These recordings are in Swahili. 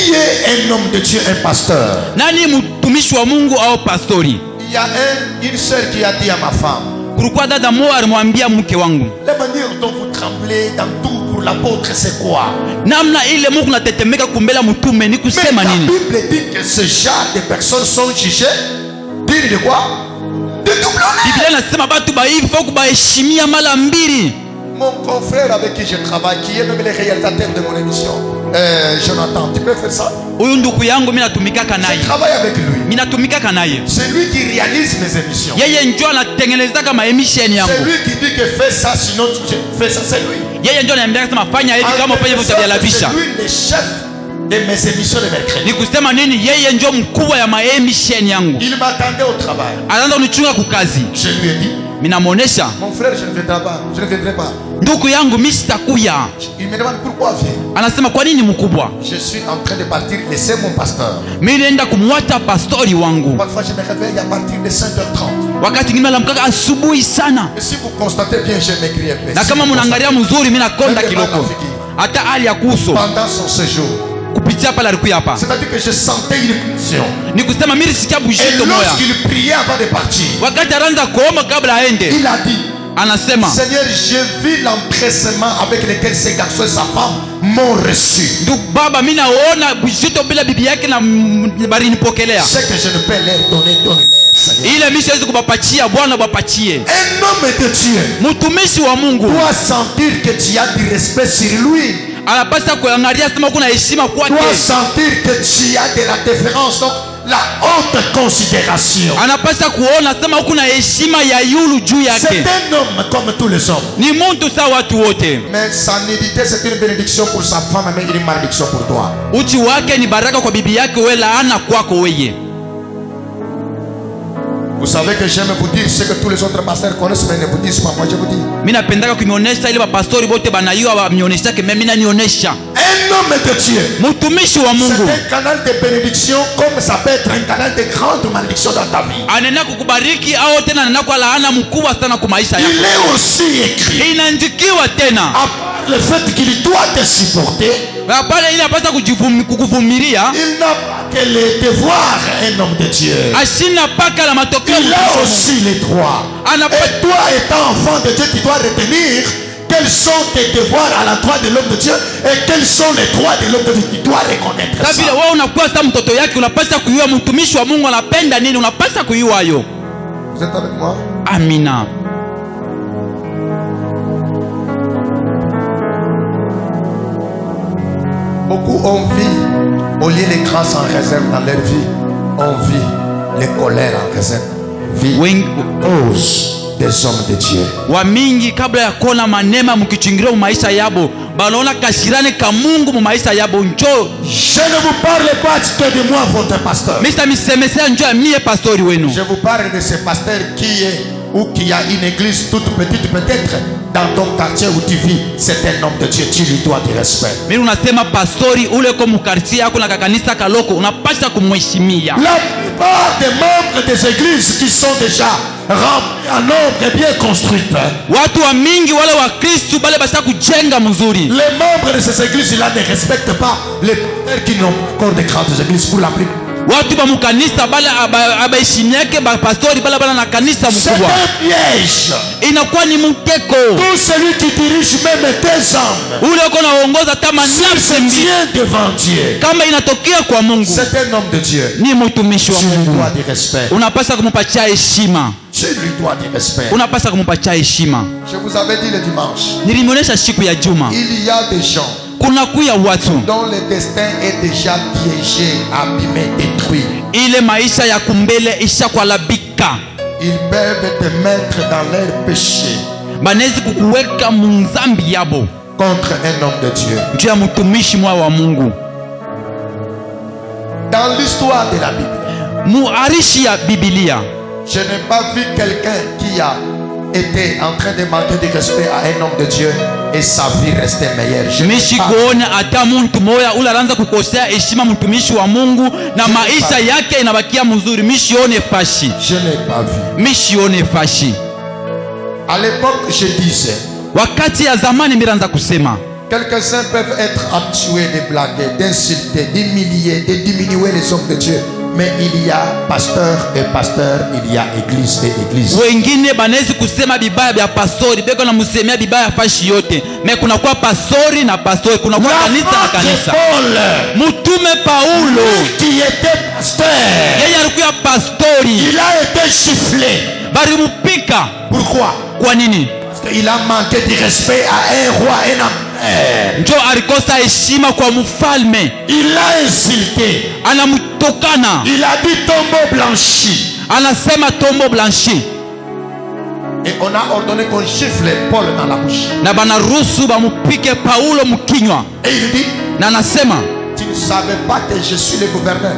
Qui est un homme de Dieu, un pasteur? Nani mtumishi wa Mungu au pastori? Il y a une sœur qui a dit à ma femme, kulikuwa dada moja alimwambia mke wangu, la manière dont vous tremblez dans tout pour l'apôtre, c'est quoi? namna ile Mungu natetemeka kumbela mtume ni kusema Mais la nini? Bible dit que ce genre de personnes sont jugées dignes de quoi? De double honneur. Biblia inasema batu baivi faut kubaheshimia mara mbili. Mon confrère avec qui je travaille, qui est même le réalisateur de mon émission, Jonathan, tu peux faire ça? Huyu ndugu yangu mimi natumikaka naye. Je travaille avec lui. Mimi natumikaka naye. C'est lui qui réalise mes émissions. Yeye ndio anatengenezaka ma emission yangu. C'est lui qui dit que fais ça, sinon tu fais ça, c'est lui. Yeye ndio ananiambia kama fanya hivi kama ufanye hivyo utavialabisha. C'est lui le chef de mes émissions de mercredi. Ni kusema nini? Yeye ndio mkubwa ya ma emission yangu. Il m'attendait au travail. Anaanza kunichunga kukazi. Je lui ai dit, Mimi namuonesha, mon frère, je ne viendrai pas. Je ne viendrai pas. ndugu yangu mimi sitakuya. Il me demande pourquoi viens. Anasema kwa nini mkubwa? Je suis en train de partir, laissez mon pasteur. Mimi naenda kumwacha pastori wangu. Parfois je me réveille à partir de 5h30. Wakati mwingine naamka asubuhi sana. Et si vous constatez bien, je m'écris un peu. Na Si kama vous mnaangalia constatez- mzuri mimi nakonda Même kiloko. Rafiki, Hata hali ya kuso pendant son séjour, kupitia pale alikuwa hapa. c'est-à-dire que je sentais une pulsion. Ni kusema mimi nisikia Et bujito moya. lorsqu'il priait avant de partir, Wakati anaanza kuomba kabla aende, il a dit, anasema, Seigneur, j'ai vu l'empressement avec lequel ces garçons et sa femme m'ont reçu. ndugu baba, mimi naona bujito bila bibi yake na bari nipokelea. Ce que je ne peux leur donner, donne-leur, Seigneur. Ile mimi siwezi kubapatia, Bwana bapatie. Un homme de Dieu Mtumishi wa Mungu doit sentir que tu as du respect sur lui. anapaswa kuangalia sema kuna heshima kwake. Doit sentir que tu as de la déférence, donc la haute considération. Anapaswa kuona sema kuna heshima ya yulu juu C'est yake. un homme comme tous les hommes. Ni mtu sawa watu wote. Mais sa nudité, c'est une bénédiction pour sa femme, mais une malédiction pour toi. Uchi wake ni baraka kwa bibi yake, wewe laana kwako wewe. Vous savez que j'aime vous dire ce que tous les autres pasteurs connaissent, mais ne vous disent pas. Moi, je vous dis. Mimi napendaka kunionyesha ile pastori bote banayua bamionyesha ke mimi nanionyesha. Un homme de Dieu. Mtumishi wa C'est Mungu un canal de bénédiction, comme ça peut être un canal de grande malédiction dans ta vie. anena kukubariki au tena anena kwa laana mkubwa sana kwa maisha yako. Il est aussi écrit, Inaandikiwa tena à part le fait qu'il doit te supporter, pale ile apasa kukuvumilia, il n'a pas que les devoirs, un homme de Dieu. ashina paka la matokeo. Il a aussi les droits. Et toi, étant enfant de Dieu, tu dois retenir quels sont tes devoirs à l'endroit de l'homme de Dieu et quels sont les droits de l'homme de Dieu. Tu dois reconnaître ça. Vile wewe unakuwa sasa mtoto yake, unapaswa kujua mtumishi wa Mungu anapenda nini, unapaswa kujua hayo. Vous êtes avec moi? Amina. Beaucoup ont vit, au lieu les grâces en réserve dans leur vie, on vit les colères en réserve. Vie cause des hommes de Dieu. Wa mingi kabla ya kuona manema mkichungilia mu maisha yabo, banaona kashirane ka Mungu mu maisha yabo. Njoo, Je ne vous parle pas que de moi, votre pasteur. Mr. Misemesea, njoo mie pastori wenu. Je vous parle de ce pasteur qui est ou qui a une église toute petite peut-être dans ton quartier où tu vis. C'est un homme de Dieu, tu lui dois du respect. Mimi unasema pastori ule kwa mkartie yako na kakanisa kaloko, unapaswa kumheshimia. La plupart des membres des églises qui sont déjà remplis en nombre et bien construites, Watu wa mingi wale wa Kristo bale basa kujenga mzuri. les membres de ces églises-là ne respectent pas les pasteurs qui n'ont encore de grandes églises pour la plupart. Watu ba mukanisa bale abaheshimiake ba pastori bale bale na kanisa C'est mkubwa. un piège. Inakuwa ni mteko. Tout celui qui dirige même tes hommes, Ule uko naongoza kama s'il nafsi se mbili. tient devant Dieu, Kama inatokea kwa Mungu, c'est un homme de Dieu. ni mtumishi wa Tu lui Mungu. dois du respect. Unapaswa kumpatia heshima. Tu lui dois du respect. Unapaswa kumpatia heshima. Je vous avais dit le dimanche, Nilimuonesha siku ya Juma. il y a des gens Kuna kuya watu dont le destin est déjà piégé, abîmé, détruit. ile maisha ya kumbele isha kualabika. Ils peuvent te mettre dans leur péché Banezi kukuweka munzambi yabo contre un homme de Dieu. juu ya mtumishi mwa wa Mungu. Dans l'histoire de la Bible, Muarishi ya Biblia, je n'ai pas vu quelqu'un qui a été en train de manquer de respect à un homme de Dieu et sa vie restait meilleure. Je n'ai mishi pas. kuona hata muntu moya ule anaanza kukosea heshima mtumishi wa Mungu na maisha yake inabakia mzuri. Mishione fashi, Je n'ai pas vu. mishione fashi. À l'époque, je disais, Wakati ya zamani miranza kusema Quelques-uns peuvent être habitués de blaguer, d'insulter, d'humilier, de diminuer les hommes de Dieu. Mais il y a pasteur et pasteur, il y a église et église. Wengine banaweza kusema bibaya vya pastori, beko na msemea bibaya fashi yote. Me kuna kwa pastori na pastori, kuna kwa kanisa na kanisa. Mutume Paulo qui était pasteur, yeye alikuwa pastori, il a été sifflé. bari mupika. Pourquoi? Kwa nini? Parce qu'il a manqué de respect à un roi, un empereur. Njo alikosa heshima kwa mfalme. Il l'a insulté. Anamtokana. Il a dit tombeau blanchi. Anasema tombo blanchi. Et on a ordonné qu'on gifle Paul dans la bouche. Na banaruhusu bamupike Paulo mkinywa. Et il dit, na anasema, tu ne savais pas que je suis le gouverneur.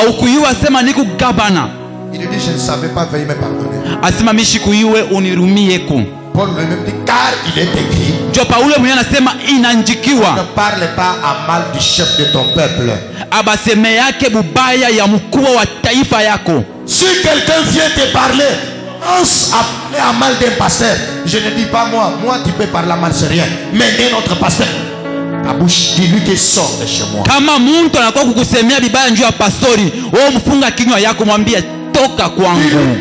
Au kuyua sema niku gavana. Il dit, je ne savais pas, veuillez me pardonner. Asema mishi kuyue unirumieko. Paul lui-même dit, car il est écrit, jo Paulo mwenye anasema inanjikiwa, ne parle pas à mal du chef de ton peuple. Abaseme yake bubaya ya mkuu wa taifa yako. Si quelqu'un vient te parler, pense à parler à mal d'un pasteur. Je ne dis pas moi tu peux parler à mal, c'est rien. Mais d'un autre pasteur, ta bouche, dis-lui que sort de chez moi. Kama muntu anakuwa kukusemea bibaya njoo ya pastori, wewe mfunga kinywa yako, mwambie toka kwangu.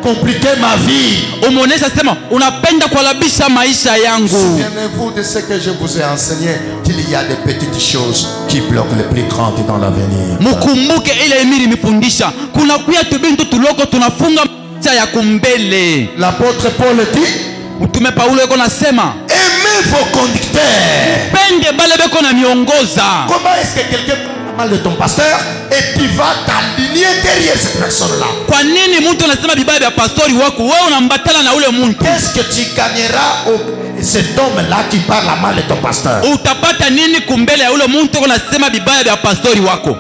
Compliquer ma vie. Umeonesha sema unapenda kuhalabisha maisha yangu. Souvenez-vous de ce que je vous ai enseigné, qu'il y a des petites choses qui bloquent les plus grandes dans l'avenir. Mukumbuke ile emiri mifundisha, kuna kuya tubintu tuloko tunafunga maisha ya kumbele. L'apôtre Paul dit, Mtume Paulo yuko nasema, aimez vos conducteurs. Pende bale beko na miongoza. Comment est-ce que quelqu'un parle mal de ton pasteur et tu vas t'aligner derrière cette personne-là? Kwa nini mtu anasema bibaya vya pastori wako, wewe unambatana na ule mtu? Qu'est-ce que tu gagneras au cet homme-là qui parle mal de ton pasteur? Utapata nini kumbele ya ule mtu unasema bibaya vya pastori wako?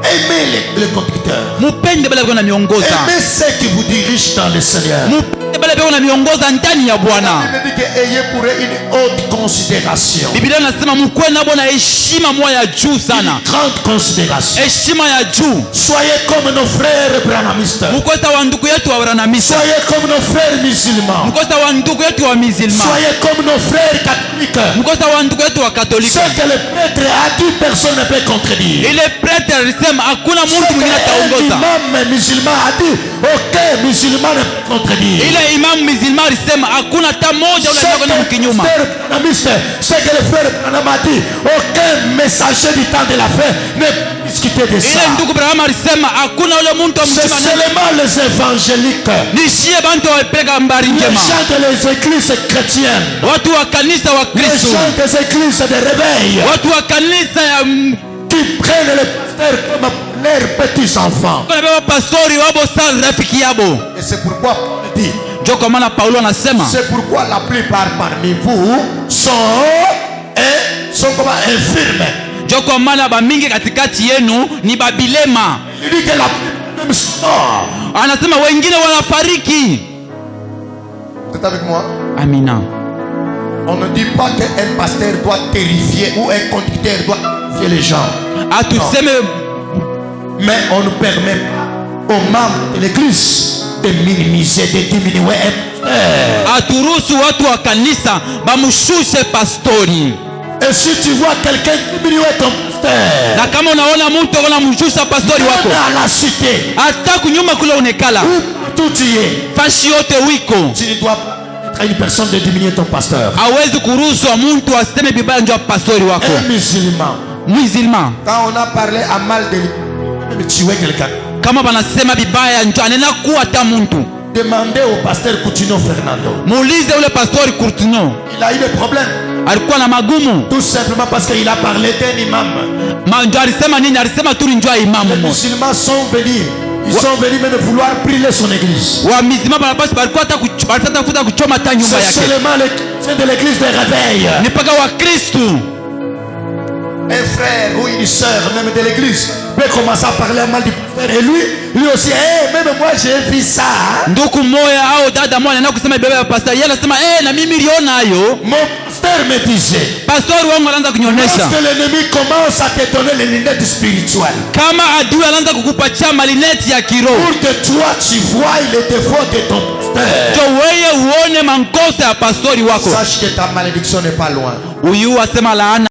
Aimez les conducteurs. Mupende bale beko na miongoza. Aimez ceux qui vous dirigent dans le Seigneur. Mupende bale beko na miongoza ndani ya Bwana. Il dit que ayez pour eux une haute considération. Biblia inasema mkuwe na Bwana heshima moja ya juu sana. Une grande considération. Heshima ya juu. Soyez comme nos frères branamistes. Mkosa wa ndugu yetu wa branamistes. Soyez comme nos frères musulmans. Mkosa wa ndugu yetu wa musulmans. Soyez comme nos frères catholiques. Mkosa wa ndugu yetu wa katolika. Ce que le prêtre a dit, personne ne peut contredire. Ile prêtre alisema hakuna mtu mwingine ataongoza. L'imam musulman a dit, aucun musulman ne peut contredire. Ile imam musulman alisema hakuna hata mmoja unaweza kwenda mkinyuma. Ce que le frère Branham a dit, aucun messager du temps de la fin ne peut discuter de ça. Ile ndugu Branham alisema hakuna ule mtu c'est seulement les évangéliques. Nishie bantu wapeleka habari njema. Les gens des églises chrétiennes. Watu wa kanisa wa Kristo. Les gens des églises de réveil. Watu wa kanisa ya qui prennent les pasteurs comme leurs petits enfants. Et c'est pourquoi Paul dit, c'est pourquoi la plupart parmi vous sont comment infirmes. Il dit que la plupart sont. Anasema wengine wanafariki. C'est avec moi? Amina. On ne dit pas qu'un pasteur doit terrifier ou un conducteur doit terrifier les gens. Mais on ne permet pas aux membres de l'église de minimiser, de diminuer un pasteur. Aturuhusu watu wa kanisa bamushushe pastori. Et si tu vois quelqu'un diminuer ton pasteur, na kama unaona mtu anamshusha pastori wako, dans la cité, hata kunyuma kule unekala, tout y est, fashi yote wiko, tu ne dois pas être une personne de diminuer ton pasteur. Hawezi kuruhusu mtu aseme bibaya ndio pastori wako. Un musulman. Musulman. Quand on a parlé à mal de tuer quelqu'un, kama banasema bibaya ndio anena kuwa hata mtu. Demandez au pasteur Coutinho Fernando. Muulize ule pastori Coutinho. Il a eu des problèmes. Alikuwa na magumu. Tout simplement parce qu'il a parlé d'un imam. Ndio alisema nini? Alisema tu njoo imamu. Les musulmans sont venus. Ils sont venus même vouloir brûler son église. Wa mizima banapasi balikuwa hata kufuta kuchoma hata nyumba yake. C'est seulement les chrétiens de l'église de réveil. Ni paka wa Kristo. Un frère ou une sœur même de l'église peut commencer à parler mal du pasteur et lui aussi, même moi j'ai vu ça. Ndugu moya au dada moya anaenda kusema bibaya ya pastor, yeye anasema na mimi niliona hayo. Mon pasteur me disait, pastori wangu anaanza kunyonyesha, lorsque l'ennemi commence à te donner les lunettes spirituelles, kama adui anaanza kukupatia malineti ya kiroho, pour que toi tu vois les défauts de ton pasteur, jo wewe uone mankosa ya pastori wako, sache que ta malédiction n'est pas loin. huyu asema laana